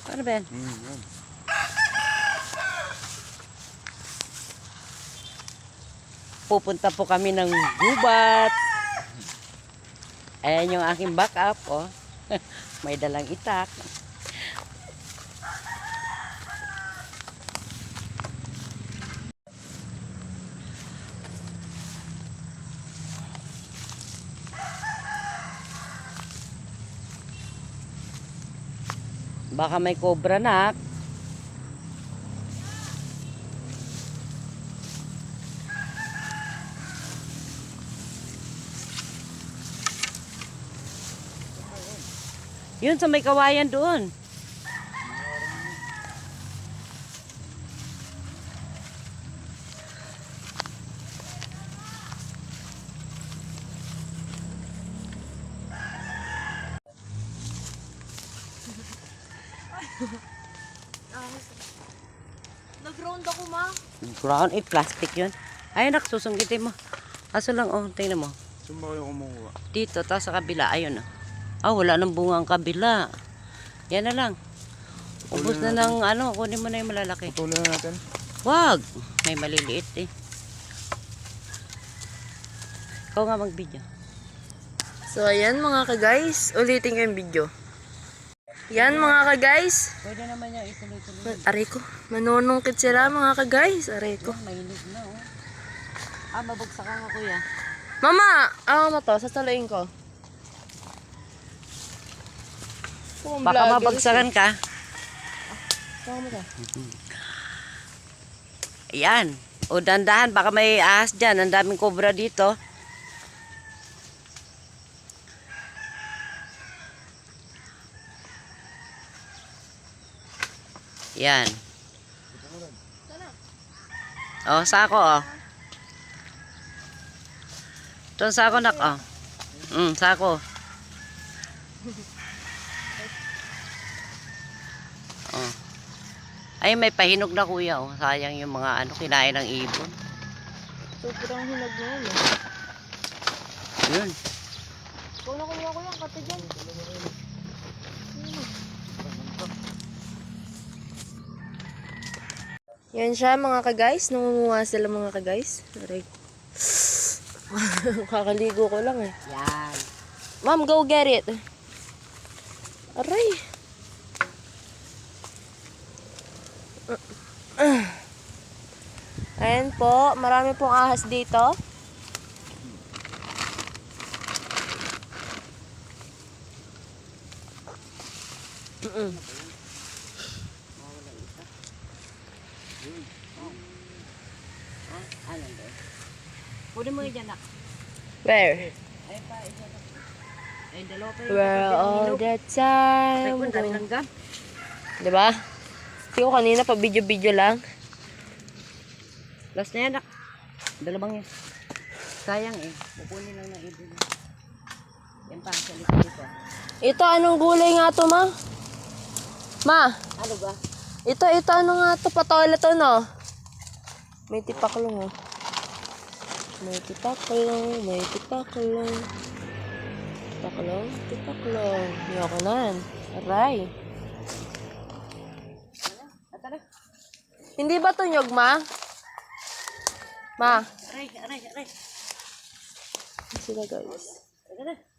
Ano ba yan? Yan. Pupunta po kami ng gubat. Ayan yung aking backup, oh. May dalang itak. Baka may cobra na. Yun sa may kawayan doon. Nag-round ako, ma. Ground, plastic yun. Ayun, susunggitin mo. Kaso lang, oh, tingnan mo. Saan ba kayo kumuha? Dito, tapos sa kabila, ayun, oh. Ah, wala nang bunga ang kabila. Yan na lang. Ubus na ng ano, kunin mo na yung malalaki. Putulin na natin. Wag! May maliliit eh. Ikaw nga mag-video. So, ayan mga ka-guys. Ulitin ko yung video. Yan mga ka-guys. Pwede naman yung ituloy-tuloy. Aray ko. Manunungkit sila mga ka-guys. Aray ko. Mahilig na, oh. Ah, mabagsakan ka, kuya. Mama! Ako mo to. Sasaluin ko. Baka mabagsakan ka. Saan mo ka? Ayan. O, dandahan. Baka may ahas dyan. Ang daming cobra dito. Yan. Oh, sako, oh. Ito sako, nak, oh. Sako. Oh. Ay, may pahinog na, kuya, oh. Sayang yung mga ano, kinain ng ibon. Sobrang hilag na yun. Yun. Ikaw na kumuha ko yan. Kata dyan. Yan siya mga ka-guys. Nangunguha sila mga ka-guys. Aray. Kakaligo ko lang eh. Yan. Ma'am, go get it. Aray. Ayan po. Marami pong ahas dito. Ano ba? Pwede mo yun, nak. Where? Ay, pa, isa na. Ay, dalawa pa yun. Where all the time. Ay, dami ng gam. Diba? Hindi ko kanina pa video-video lang. Last na yan, nak. Dalawang yan. Sayang eh. Pupunin lang ng ibon. Yan pa, sa likod dito. Ito, anong gulay nga to, ma? Ma, Ano ba? ito, ano nga to? Patola to, no? May tipaklong, oh. May tipaklong, may tipaklong. Tipaklong, tipaklong. Yoko nan. Aray. Tara. Hindi ba to nyog, ma? Ma. Aray. Sila, guys. Tara.